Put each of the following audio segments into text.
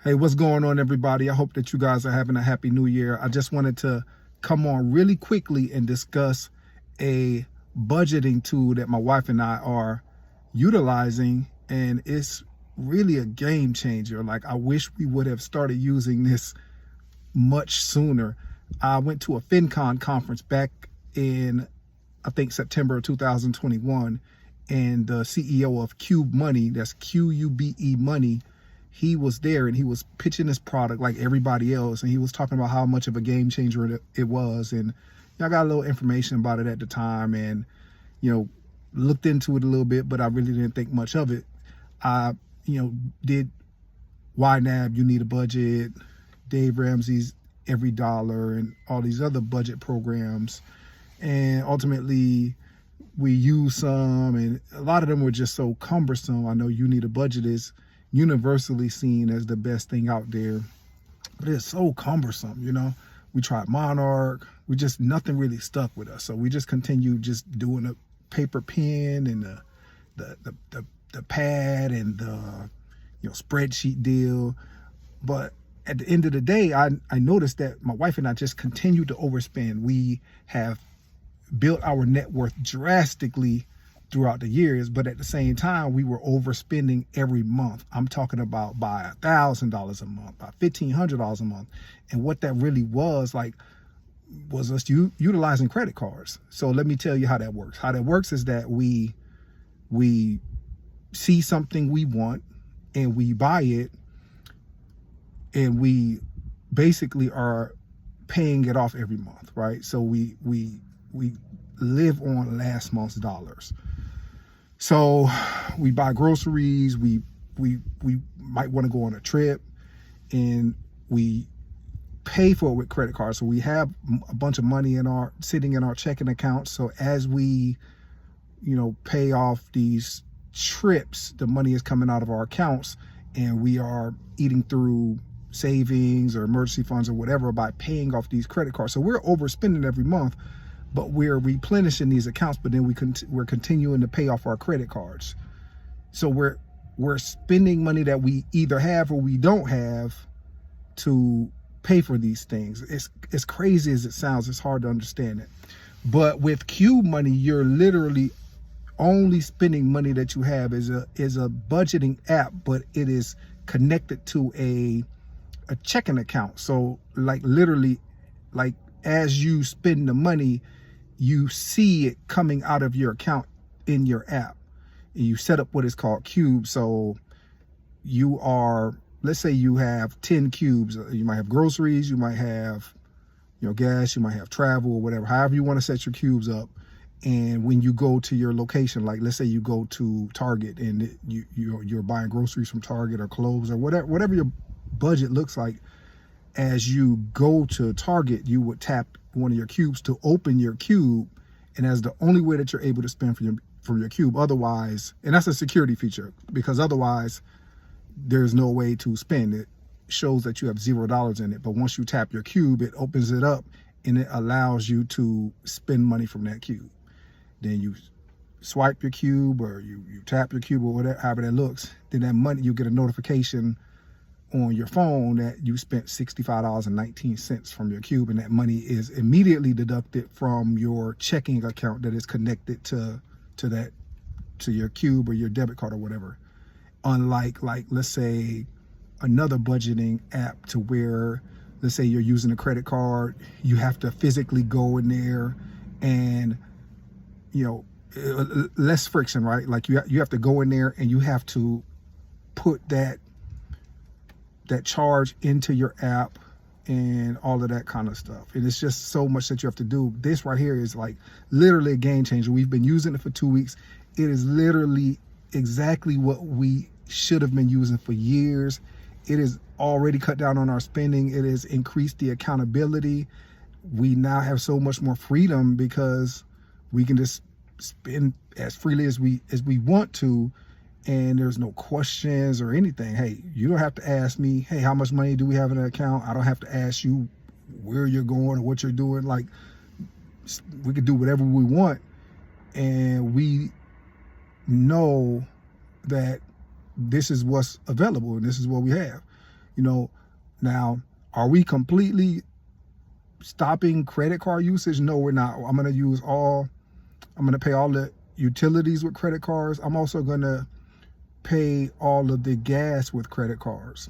Hey, what's going on, everybody? I hope that you guys are having a happy new year. I just wanted to come on really quickly and discuss a budgeting tool that my wife and I are utilizing, and it's really a game changer. Like, I wish we would have started using this much sooner. I went to a FinCon conference back in, I think, September of 2021, and the CEO of Qube Money, that's Qube Money, he was there and he was pitching his product like everybody else, and he was talking about how much of a game changer it was. And I got a little information about it at the time, and looked into it a little bit, but I really didn't think much of it. I did YNAB, You Need a Budget, Dave Ramsey's Every Dollar, and all these other budget programs, and ultimately we used some, and a lot of them were just so cumbersome. I know You Need a Budget is universally seen as the best thing out there, but it's so cumbersome. We tried Monarch, nothing really stuck with us, so we just continued just doing a paper pen and the pad and the spreadsheet deal. But at the end of the day, I noticed that my wife and I just continued to overspend. We have built our net worth drastically throughout the years, but at the same time, we were overspending every month. I'm talking about by $1,000 a month, by $1,500 a month. And what that really was us utilizing credit cards. So let me tell you how that works. How that works is that we see something we want and we buy it, and we basically are paying it off every month, right? So we live on last month's dollars. So we buy groceries, we might want to go on a trip, and we pay for it with credit cards. So we have a bunch of money sitting in our checking account. So as we pay off these trips, the money is coming out of our accounts, and we are eating through savings or emergency funds or whatever by paying off these credit cards. So we're overspending every month, but we're replenishing these accounts, but then we're continuing to pay off our credit cards. So we're spending money that we either have or we don't have to pay for these things. It's crazy as it sounds. It's hard to understand it. But with Qube Money, you're literally only spending money that you have. Is a budgeting app, but it is connected to a checking account. So literally, as you spend the money, you see it coming out of your account in your app. And you set up what is called Qube. So let's say you have 10 cubes. You might have groceries, you might have gas, you might have travel or whatever, however you want to set your cubes up. And when you go to your location, like let's say you go to Target and you're buying groceries from Target or clothes or whatever your budget looks like, as you go to Target, you would tap one of your cubes to open your cube, and that's the only way that you're able to spend from your cube. Otherwise, and that's a security feature, because otherwise there's no way to spend. It shows that you have $0 in it, but once you tap your cube, it opens it up and it allows you to spend money from that cube. Then you swipe your cube or you tap your cube or whatever, however that looks. Then that money, you get a notification on your phone that you spent $65.19 from your cube, and that money is immediately deducted from your checking account that is connected to your cube or your debit card or whatever. Unlike, let's say, another budgeting app to where, let's say you're using a credit card, you have to physically go in there and less friction, right? Like you have to go in there and you have to put that charge into your app and all of that kind of stuff. And it's just so much that you have to do. This right here is literally a game changer. We've been using it for 2 weeks. It is literally exactly what we should have been using for years. It has already cut down on our spending. It has increased the accountability. We now have so much more freedom because we can just spend as freely as we want to, and there's no questions or anything. Hey, you don't have to ask me, hey, how much money do we have in an account? I don't have to ask you where you're going or what you're doing. We can do whatever we want, and we know that this is what's available and this is what we have. You know, now, are we completely stopping credit card usage? No, we're not. I'm going to pay all the utilities with credit cards. I'm also going to pay all of the gas with credit cards.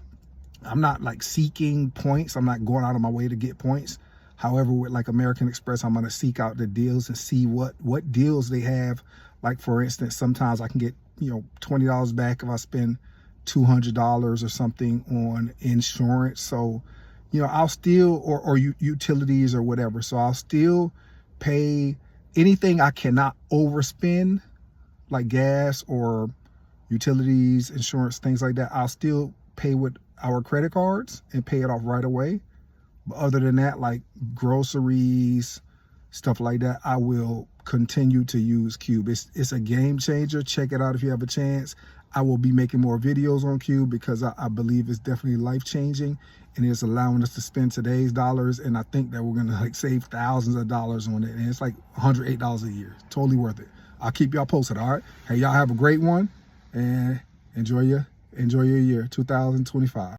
I'm not like seeking points. I'm not going out of my way to get points. However, with like American Express, I'm going to seek out the deals and see what deals they have. Like, for instance, sometimes I can get, $20 back if I spend $200 or something on insurance. So, I'll still, or utilities or whatever. So I'll still pay anything I cannot overspend, like gas or utilities, insurance, things like that. I'll still pay with our credit cards and pay it off right away. But other than that, like groceries, stuff like that, I will continue to use Qube. It's a game changer. Check it out if you have a chance. I will be making more videos on Qube because I believe it's definitely life-changing, and it's allowing us to spend today's dollars, and I think that we're gonna like save thousands of dollars on it, and it's like $108 a year. Totally worth it. I'll keep y'all posted, all right? Hey, y'all have a great one, and enjoy your year, 2025.